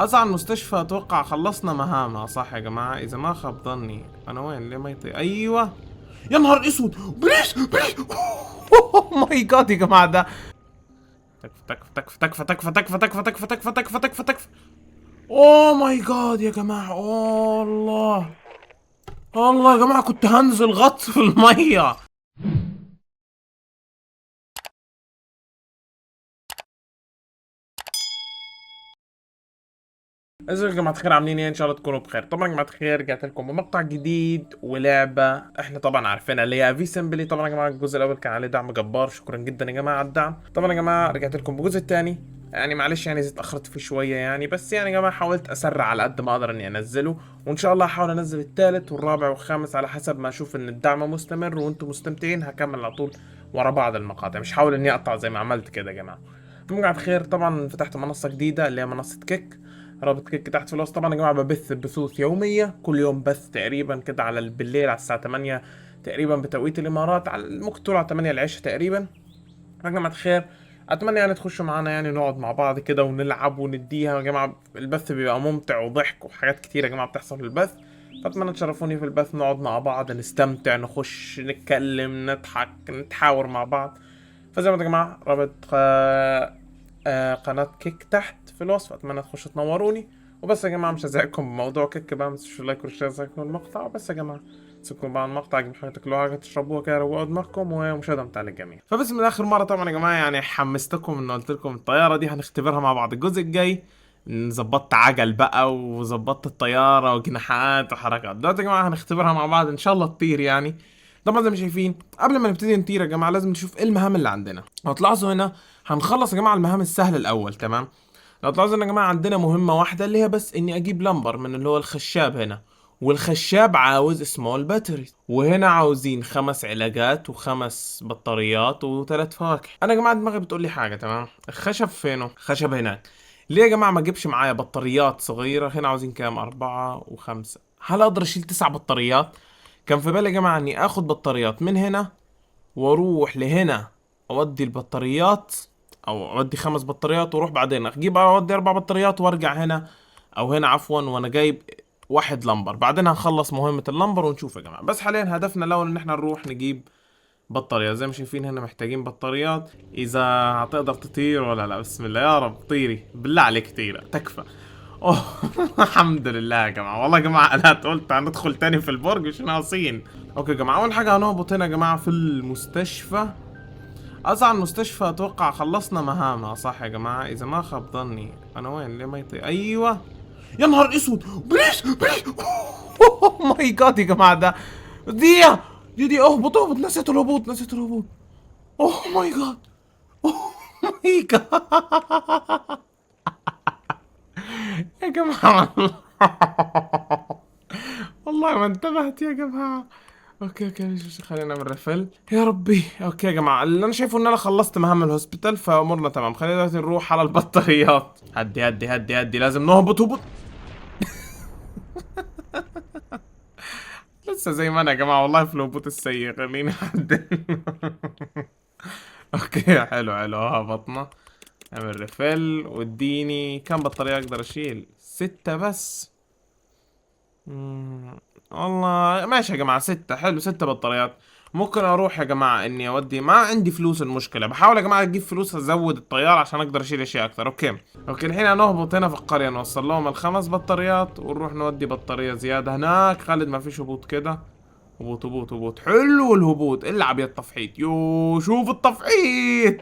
أزعل المستشفى. أتوقع خلصنا مهامها صح يا جماعة إذا ما خاب ظني. أنا وين؟ ليه ما يطير؟ أيوه. يا نهار أسود، بليز بليز. أوه ماي جاد يا جماعة ده تكفى تكفى تكفى تكفى تكفى تكفى تكفى تكفى تكفى تكفى تكفى. أوه ماي جاد يا جماعة. أوه الله. الله يا جماعة كنت هنزل غطس في المية. ازيكم يا جماعة الخير، عاملين ايه؟ ان شاء الله تكونوا بخير. طبعا يا جماعة الخير رجعت لكم بمقطع جديد ولعبة احنا طبعا عارفينها اللي هي في سمبلي. طبعا يا جماعة الجزء الاول كان عليه دعم جبار، شكرا جدا يا جماعة على الدعم. طبعا يا جماعة رجعت لكم بالجزء الثاني، يعني معلش يعني اتأخرت فيه شوية يعني، بس يعني يا جماعة حاولت اسرع على قد ما اقدر اني انزله، وان شاء الله هحاول انزل الثالث والرابع والخامس على حسب ما اشوف ان الدعم مستمر وانتم مستمتعين. هكمل على طول ورا بعض المقاطع، مش هحاول اني اقطع زي ما عملت كده يا جماعة. المهم يا جماعة الخير طبعا فتحت منصة جديدة اللي هي منصة كيك، رابط كيك تحت في الوصف. طبعا يا جماعه ببث بثوث يوميه، كل يوم بث تقريبا كده على بالليل على الساعه 8 تقريبا بتوقيت الامارات، على ممكن تقول على 8 العشاء تقريبا. يا جماعه الخير اتمنى يعني تخشوا معانا، يعني نقعد مع بعض كده ونلعب ونديها. يا جماعه البث بيبقى ممتع وضحك وحاجات كتير يا جماعه بتحصل في البث، فاتمنى تشرفوني في البث، نقعد مع بعض نستمتع نخش نتكلم نضحك نتحاور مع بعض. فزي ما يا جماعه رابط قناة كيك تحت في الوصف، اتمنى تخشوا تنوروني. وبس يا جماعة مش هزعجكم بموضوع كيك بقى، متنسوش اللايك والشير زيكم المقطع. وبس يا جماعة سيبكم بقى المقطع، جيبوا حاجة تاكلوها حاجة تشربوها كده، روقوا دماغكم ومشاهدة ممتعة للجميع. فبس من آخر مرة طبعا يا جماعة يعني حمستكم ان قلت لكم الطيارة دي هنختبرها مع بعض الجزء الجاي. ظبطت عجل بقى وظبطت الطيارة وجناحات وحركات. دلوقتي يا جماعة هنختبرها مع بعض ان شاء الله تطير يعني. طبعا زي ما شايفين قبل ما نبتدي نطير يا جماعة لازم نشوف ايه المهام اللي عندنا. هتلاحظوا هنا هنخلص يا جماعة المهام السهلة الأول، تمام؟ لو تلاحظوا يا جماعة عندنا مهمة واحدة اللي هي بس إني أجيب لمبر من اللي هو الخشاب هنا، والخشاب عاوز سمول باتري، وهنا عاوزين 5 علاجات و5 بطاريات و3 فواكه. أنا يا جماعة دماغي بتقول لي حاجة، تمام؟ الخشب فينه؟ الخشب هناك. ليه يا جماعة ما أجيبش معايا بطاريات صغيرة؟ هنا عاوزين كام؟ 4 و5. هل أقدر أشيل 9 بطاريات؟ كان في بالي يا جماعة إني آخد بطاريات من هنا واروح لهنا اودي البطاريات، او اودي 5 بطاريات واروح بعدين اجيب اودي 4 بطاريات وارجع هنا، او هنا عفوا وانا جايب واحد لمبر. بعدين هنخلص مهمة اللمبر ونشوف يا جماعة. بس حاليا هدفنا الاول ان احنا نروح نجيب بطاريات. زي ما شايفين هنا محتاجين بطاريات. اذا هتقدر تطير ولا لا؟ بسم الله يا رب طيري بالله عليك طيرة تكفى. اوه الحمد لله يا جماعة. والله يا جماعة انا قلت هندخل تاني في البرج مش ناقصين. اوكي يا جماعة اول حاجة هنهبط هنا يا جماعة في المستشفى. أزعل المستشفى. أتوقع خلصنا مهامها صح يا جماعة إذا ما خاب ظني. أنا وين؟ ليه ما يطير؟ أيوه. يا نهار أسود، بليز بليز. أوه ماي جاد يا جماعة ده دي اهبط اهبط. نسيت الهبوط نسيت الهبوط. أوه ماي جاد. أوه ماي جاد يا جماعة. والله ما انتبهت يا جماعة. اوكي اوكي خلينا نعمل ريفل يا ربي. اوكي يا جماعه اللي انا شايفه ان انا خلصت مهام الهوسبيتال فامورنا تمام. خلينا دلوقتي نروح على البطاريات. هدي هدي هدي هدي لازم نهبط هبط. لسه زي ما انا يا جماعه والله في الهبوط السيء. خلينا اوكي حلو حلو هبطنا. نعمل ريفل واديني كم بطاريه اقدر اشيل؟ 6 بس. والله ماشي يا جماعة 6 حلو 6 بطاريات. ممكن اروح يا جماعة اني اودي، ما عندي فلوس. المشكلة بحاول يا جماعة اجيب فلوس ازود الطيارة عشان اقدر اشيل اشياء اكتر. اوكي اوكي الحين هنهبط هنا في القرية نوصل لهم ال5 بطاريات ونروح نودي بطارية زيادة هناك. خالد ما فيش هبوط كده. هبوط هبوط هبوط حلو الهبوط. العب يا التفحيط. يو شوف التفحيط.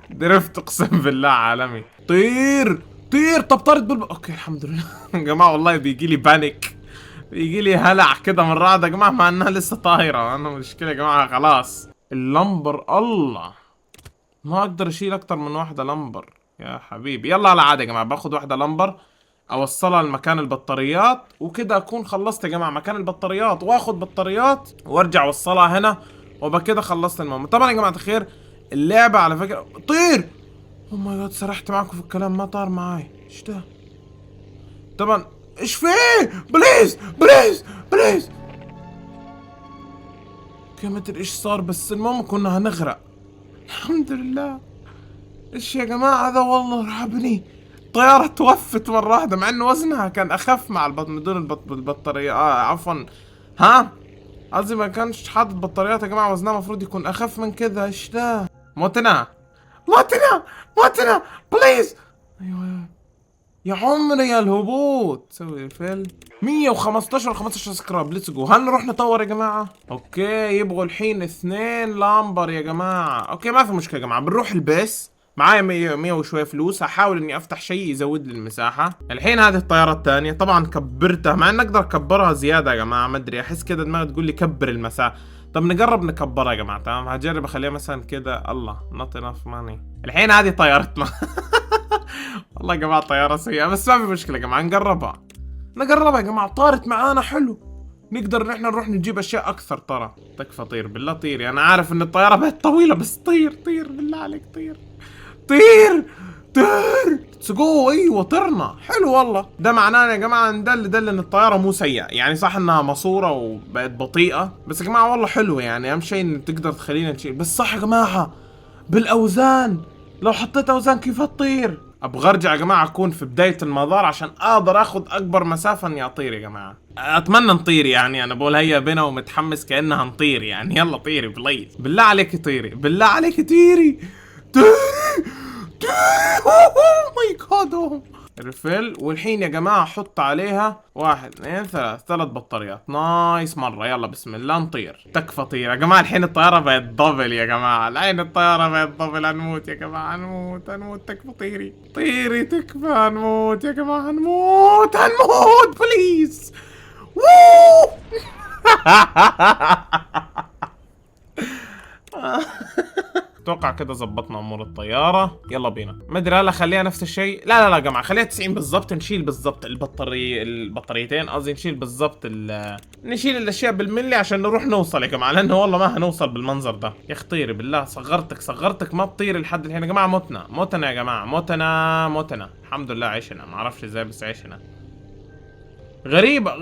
درفت اقسم بالله عالمي. طير طير. طب طارت اوكي الحمد لله. يا جماعة والله بيجي لي بانيك، يجي لي هلع كده من رعد يا جماعه مع انها لسه طايره. انا مشكله يا جماعه خلاص اللمبر. الله ما اقدر اشيل اكتر من واحده لمبر يا حبيبي. يلا على عادة يا جماعه باخد واحده لمبر اوصلها لمكان البطاريات وكده اكون خلصت يا جماعه مكان البطاريات، واخد بطاريات وارجع اوصلها هنا وبقى كده خلصت المهمه. طبعا يا جماعه الخير اللعبه على فكره طير. او ماي جاد سرحت معاكم في الكلام ما طار معاي. ايش ده؟ طبعا ايش فيه؟ بليز بليز بليز. ما ادري ايش صار بس المهم كنا هنغرق. الحمد لله. ايش يا جماعة هذا والله رعبني. الطيارة توفت مرة واحدة مع انه وزنها كان اخف مع من دون البطارية. عفوا، ها قصدي ما كانش حاطط بطاريات يا جماعة، وزنها المفروض يكون اخف من كده. ايش ده؟ موتنا موتنا موتنا بليز. ايوه يا عمري يا الهبوط. سوي فيل 115 15 سكراب. ليتس جو. هل نروح نطور يا جماعة؟ اوكي يبغوا الحين 2 لامبر يا جماعة. اوكي ما في مشكلة يا جماعة، بنروح البيس. معايا 100 وشوية فلوس، هحاول اني افتح شيء يزود لي المساحة. الحين هذه الطيارة الثانية طبعا كبرتها، مع ان اقدر اكبرها زيادة يا جماعة، ما ادري احس كذا دماغي تقول لي كبر المساحة. طب نقرب نكبرها يا جماعة. تمام هجرب اخليها مثلا كذا. الله not enough money. الحين هذه طيارتنا. والله يا جماعة طيارة سيئة، بس ما في مشكلة يا جماعة، نقربها يا جماعة. طارت معانا حلو، نقدر نحن نروح نجيب اشياء اكثر. ترى تكفى طير بالله طيري. انا عارف ان الطيارة بقت طويلة بس طير بالله عليك طير طير. جو. ايوه طرنا حلو والله. ده معناه يا جماعة ان دل ان الطيارة مو سيئة يعني. صح انها ماسورة وبقت بطيئة، بس يا جماعة والله حلوة يعني. اهم شيء ان تقدر تخلينا نشيل. بس صح يا جماعة بالاوزان، لو حطيت اوزان كيف هتطير؟ ابغى ارجع يا جماعه اكون في بدايه المدار عشان اقدر اخذ اكبر مسافه اني اطير يا جماعه. اتمنى نطير يعني. انا بقول هيا بنا ومتحمس كانها نطير يعني. يلا طيري بليز، بالله عليك طيري، بالله عليك طيري اوه ماي جاد. ريفيل. والحين يا جماعة حط عليها 1 2 3 3 بطاريات. نايس مرة. يلا بسم الله نطير. تكفى طير يا جماعة. الحين الطيارة بقت دبل يا جماعة. الحين الطيارة بقت دبل. هنموت يا جماعة، هنموت. تكفى طيري تكفى. هنموت يا جماعة، هنموت بليز. ووو. اتوقع كده زبطنا امور الطياره. يلا بينا. ما ادري هل اخليها نفس الشيء. لا يا جماعه خليها 90 بالضبط. نشيل بالضبط البطاريتين قصدي. نشيل بالضبط نشيل الاشياء بالملي عشان نروح نوصل يا جماعه، لانه والله ما هنوصل بالمنظر ده. يا اخي طيري بالله. صغرتك ما تطيري لحد الحين يا جماعه. موتنا يا جماعه. موتنا. الحمد لله عشنا. ما اعرفش ازاي بس عشنا. غريبه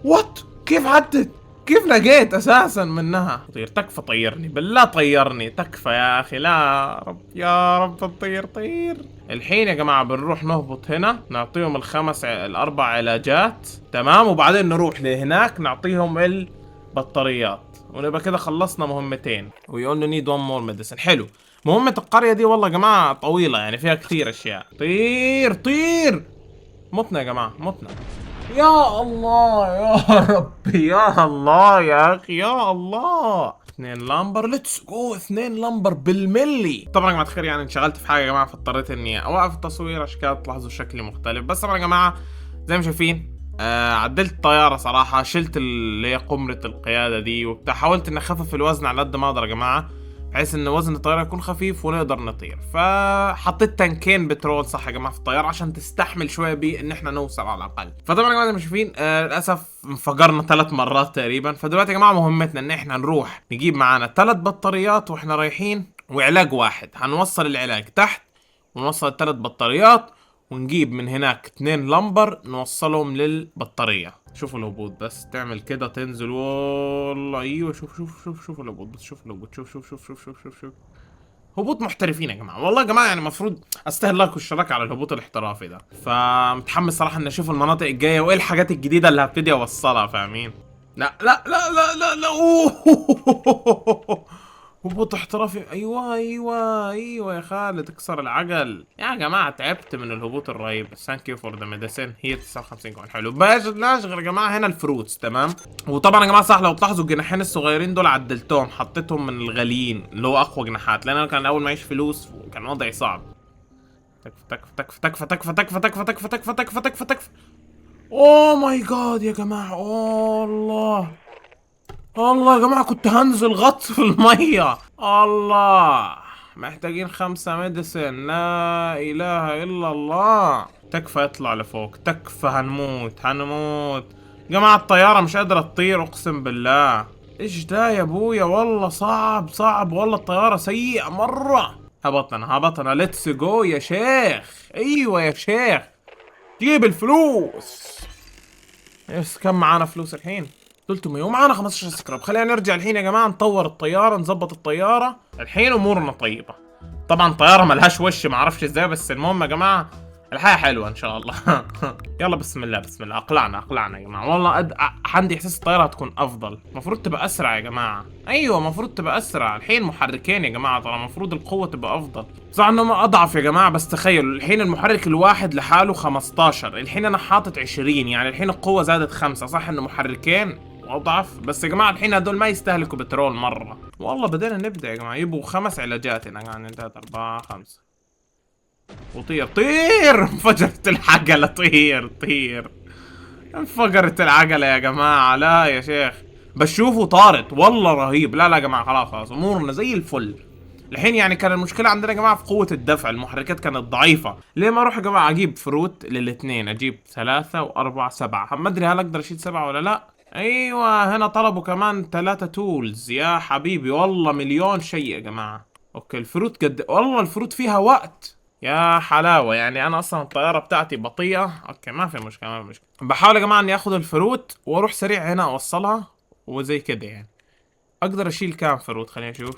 وات. كيف عدت؟ كيف لقيت اساسا منها؟ طير. تكفى طيرني بالله طيرني. تكفى يا اخي. لا رب يا رب طير. الحين يا جماعة بنروح نهبط هنا، نعطيهم الاربع علاجات تمام، وبعدين نروح لهناك نعطيهم البطاريات، ونبقى كده خلصنا مهمتين. وي اونلي نيد 1 مور ميديسن. حلو. مهمة القرية دي والله يا جماعة طويلة يعني، فيها كثير اشياء. طير. متنا يا جماعة متنا. يا الله يا ربي يا الله يا اخي يا الله. 2 لامبر. ليتس جو. 2 لامبر بالملي. طبعا يا جماعه الخير يعني انشغلت في حاجه يا جماعه، فاضطريت اني اوقف التصوير عشان كده تلاحظوا شكلي مختلف. بس طبعا يا جماعه زي ما شايفين عدلت الطياره صراحه. شلت اللي هي قمره القياده دي وبتاع. حاولت اني اخفف الوزن على قد ما اقدر يا جماعه، بحيث ان وزن الطياره يكون خفيف ونقدر نطير. فحطيت تنكين بترول صح يا جماعه في الطياره عشان تستحمل شويه بيه ان احنا نوصل على الاقل. فطبعا يا جماعه زي ما شايفين للاسف انفجرنا 3 مرات تقريبا. فدلوقتي يا جماعه مهمتنا ان احنا نروح نجيب معانا 3 بطاريات واحنا رايحين، وعلاج واحد. هنوصل العلاج تحت ونوصل 3 بطاريات، ونجيب من هناك 2 لمبر نوصلهم للبطاريه. شوفوا الهبوط بس. تعمل كده تنزل والله. ايوه شوف الهبوط بس. شوف هبوط محترفين يا جماعه. والله يا جماعه يعني المفروض استاهل لايك والاشتراك على الهبوط الاحترافي ده. فمتحمس صراحه اني اشوف المناطق الجايه وايه الحاجات الجديده اللي هبتدي اوصلها. فاهمين؟ لا أوه. هبوط احترافي. ايوه يا خالد اكسر العجل. يا جماعه تعبت من الهبوط الرهيب. ثانك يو فور ذا ميديسن. هي 59 كمان. حلو. باش غير يا جماعه هنا الفروتس تمام. وطبعا يا جماعه صح لو تلاحظوا الجناحين الصغيرين دول عدلتهم، حطيتهم من الغاليين اللي هو اقوى جناحات، لان انا كان اول معيش فلوس وكان وضعي صعب. تكفى. اوه ماي جاد يا جماعه. الله يا جماعة كنت هنزل غطس في المية. الله. محتاجين 5 ميديسن. لا اله الا الله. تكفى اطلع لفوق. تكفى. هنموت جماعة. الطيارة مش قادرة تطير اقسم بالله. ايش ده يا ابويا؟ والله صعب والله. الطيارة سيئة مرة. هبطنا. ليتس جو يا شيخ. ايوه يا شيخ. جيب الفلوس. يس كم معانا فلوس الحين؟ 300 ومعانا 15 سكراب. خلينا نرجع الحين يا جماعه نطور الطياره، نظبط الطياره. الحين امورنا طيبه. طبعا طياره ملهاش وش، ما اعرفش ازاي، بس المهم يا جماعه الحياه حلوه ان شاء الله. يلا بسم الله بسم الله، اقلعنا يا جماعه. والله عندي احساس الطياره هتكون افضل، المفروض تبقى اسرع يا جماعه. ايوه المفروض تبقى اسرع، الحين محركين يا جماعه، ترى المفروض القوه تبقى افضل. صح انهم اضعف يا جماعه، بس تخيلوا الحين المحرك الواحد لحاله 15، الحين انا حاطط 20، يعني الحين القوه زادت 5. صح انه محركين واضعف، بس يا جماعه الحين هدول ما يستهلكوا بترول مره. والله بدينا نبدا يا جماعه. يبغوا 5 علاجات هنا، يعني 3 4 5. وطير طير. انفجرت العجله، طير. انفجرت العجله يا جماعه، لا يا شيخ. بس شوفوا طارت، والله رهيب. لا يا جماعه خلاص امورنا زي الفل. الحين يعني كان المشكله عندنا يا جماعه في قوه الدفع، المحركات كانت ضعيفه. ليه ما اروح يا جماعه اجيب فروت للاثنين، اجيب 3 و4 7. ما ادري هل اقدر اشيل 7 ولا لا. ايوه هنا طلبوا كمان 3 تولز يا حبيبي، والله مليون شيء يا جماعه. اوكي الفروت والله الفروت فيها وقت يا حلاوه. يعني انا اصلا الطياره بتاعتي بطيئه. اوكي ما في مشكله. بحاول يا جماعه اني اخذ الفروت واروح سريع هنا اوصلها وزي كده يعني. اقدر اشيل كام فروت؟ خليني اشوف.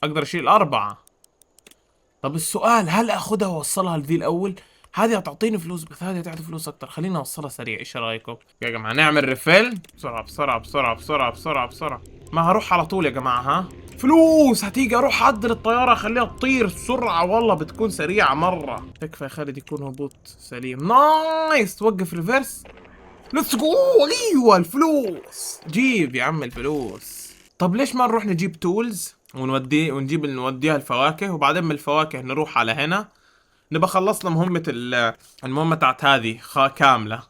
اقدر اشيل 4. طب السؤال، هل اخذها واوصلها لذي الاول؟ هذه هتعطيني فلوس، بس هذه هتعطي فلوس اكتر. خلينا اوصلها سريع، ايش رايكم يا جماعه؟ نعمل ريفيل بسرعه. ما هروح على طول يا جماعه. ها فلوس هتيجي، اروح اعدل الطياره اخليها تطير بسرعه، والله بتكون سريعه مره. تكفى يا خالد يكون هبوط سليم. نايس. توقف ريفرس. ليتس جو. ايوه الفلوس، جيب يا عم الفلوس. طب ليش ما نروح نجيب تولز نوديها الفواكه، وبعدين من الفواكه نروح على هنا. نبقى خلصنا المهمة تاعت هذه كاملة.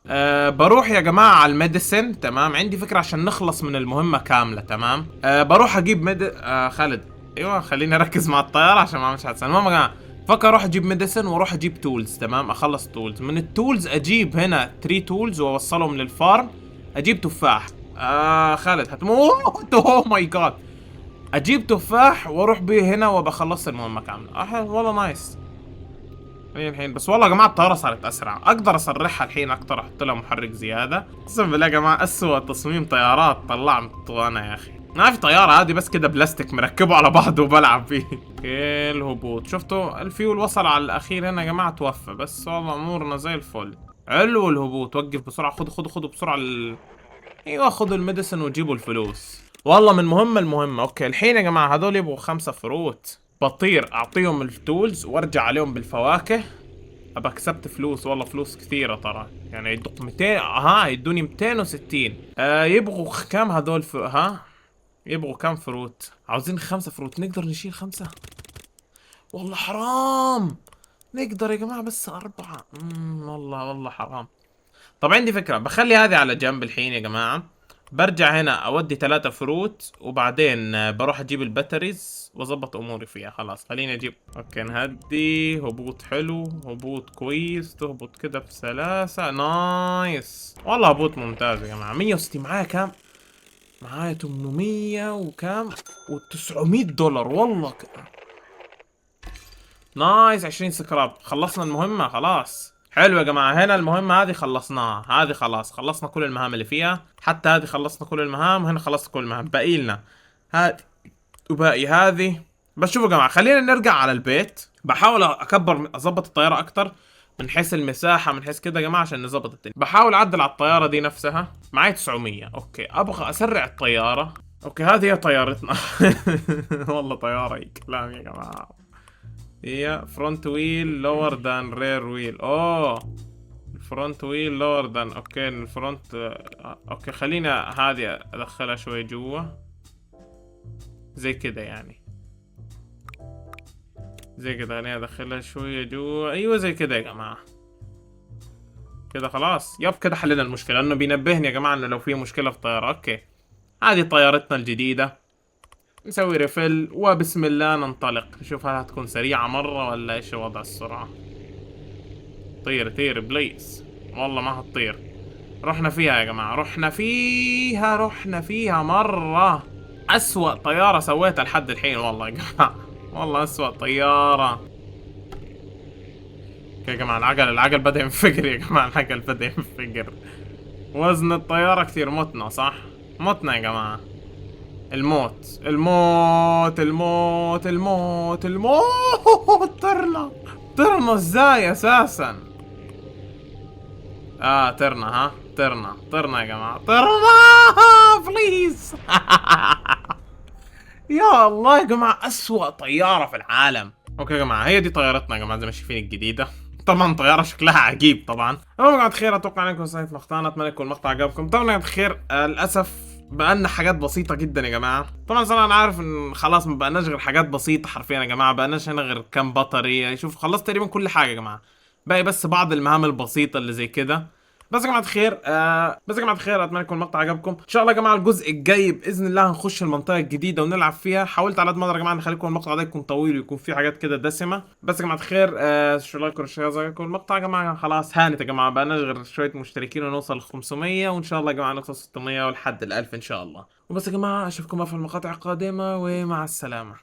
بروح يا جماعة على الميديسن. تمام عندي فكرة عشان نخلص من المهمة كاملة. تمام بروح اجيب خالد. ايوه خليني اركز مع الطيارة عشان ما اعملش حادثة. المهم يا جماعة فكر اروح اجيب ميديسن واروح اجيب تولز. تمام اخلص تولز. من التولز اجيب هنا 3 تولز واوصلهم للفارم. اجيب تفاح. خالد هتموت. اوه ماي جاد. اجيب تفاح واروح به هنا وبخلص المهمة كاملة. والله نايس. الحين بس والله يا جماعه الطياره صارت اسرع، اقدر اسرعها الحين اكتر، احط لها محرك زياده. اقسم بالله يا جماعه اسوأ تصميم طيارات طلعته انا يا اخي. ما في طياره هذه بس كده بلاستيك مركبه على بعضه وبلعب فيه. الهبوط شفتوا الفيول وصل على الاخير هنا يا جماعه، توفى. بس والله امورنا زي الفل. علو الهبوط. وقف بسرعه. خذوا بسرعه ايوه خذوا الميديسن وجيبوا الفلوس. والله من مهمه المهمه. اوكي الحين يا جماعه هذول يبغوا 5 فروت. بطير اعطيهم التولز وارجع عليهم بالفواكه. ابى كسبت فلوس، والله فلوس كثيرة ترى. يعني يدق 200. يدوني 260. يبغوا كم هذول يبغوا كم فروت؟ عاوزين 5 فروت. نقدر نشيل 5؟ والله حرام. نقدر يا جماعة بس 4. والله حرام. طب عندي فكرة، بخلي هذه على جنب الحين يا جماعة. برجع هنا اودي 3 فروت وبعدين بروح اجيب الباتريز واظبط اموري فيها. خلاص خليني اجيب. اوكي نهدي. هبوط حلو، هبوط كويس. تهبط كده بسلاسة. نايس والله هبوط ممتاز يا جماعة. 160. معايا كام؟ معايا 800 وكام و900 دولار. والله نايس. 20 سكراب. خلصنا المهمة خلاص. حلو يا جماعة. هنا المهمة هذه خلصناها. هذه خلاص خلصنا كل المهام اللي فيها. حتى هذه خلصنا كل المهام. هنا خلصنا كل المهام. باقي لنا هذه وباقي هذه. بس شوفوا يا جماعة خلينا نرجع على البيت. بحاول اظبط الطيارة اكتر من حيث المساحة، من حيث كده يا جماعة عشان نظبط الدنيا. بحاول اعدل على الطيارة دي نفسها. معي 900. اوكي ابغى اسرع الطيارة. اوكي هذه هي طيارتنا. والله طيارة اي كلام يا جماعة. هي فرونت ويل لور ذان رير ويل. الفرونت ويل لور ذان. اوكي الفرونت. اوكي خلينا هذه ادخلها شوي جوا زي كده يعني. زي كده خليني ادخلها شوية جوا. ايوه زي كده يا جماعة. كده خلاص. كده حلينا المشكلة، لانه بينبهني يا جماعة انه لو في مشكلة في الطيارة. اوكي هذه طيارتنا الجديدة. نسوي ريفل وبسم الله ننطلق. نشوف هل هتكون سريعة مرة ولا ايش وضع السرعة. طير بليز. والله ما هتطير. رحنا فيها يا جماعة. رحنا فيها مرة. أسوأ طيارة سويتها لحد الحين والله يا جماعة. والله أسوأ طيارة. يا جماعة العجل بدأ ينفجر يا جماعة. العجل بدأ ينفجر. وزن الطيارة كثير. متنا صح؟ متنا يا جماعة. الموت الموت الموت الموت الموت. طرنا ازاي اساسا؟ طرنا، ها طرنا يا جماعة، طرنا بليز. يا الله يا جماعة، أسوأ طيارة في العالم. اوكي يا جماعة، هي دي طيارتنا يا جماعة زي ما شايفين الجديدة. طبعا طيارة شكلها عجيب طبعا. المهم يا جماعة خير، اتوقع انكم سنة مقطعنا، اتمنى يكون المقطع عجبكم. طبعا يا جماعة خير، للأسف بقالنا حاجات بسيطة جدا يا جماعة. طبعا صراحة أنا عارف إن خلاص ما بقالناش غير حاجات بسيطة حرفيا يا جماعة، بقالناش هنا غير كام بطارية. شوف خلصت تقريبا كل حاجة يا جماعة، باقي بس بعض المهام البسيطة اللي زي كده. بس يا جماعه الخير، اتمنى يكون المقطع عجبكم. ان شاء الله يا جماعه الجزء الجاي باذن الله هنخش المنطقه الجديده ونلعب فيها. حاولت على قد ما اقدر يا جماعه نخليكم المقطع ده يكون طويل ويكون فيه حاجات كده دسمه. بس يا جماعه الخير، شو لايك وشير زي يكون المقطع يا جماعه. خلاص هانت يا جماعه، بقى غير شويه مشتركين ونوصل ل 500، وان شاء الله يا جماعه نوصل 600 ولحد ال 1000 ان شاء الله. وبس يا جماعه اشوفكم بقى في المقاطع القادمه، ومع السلامه.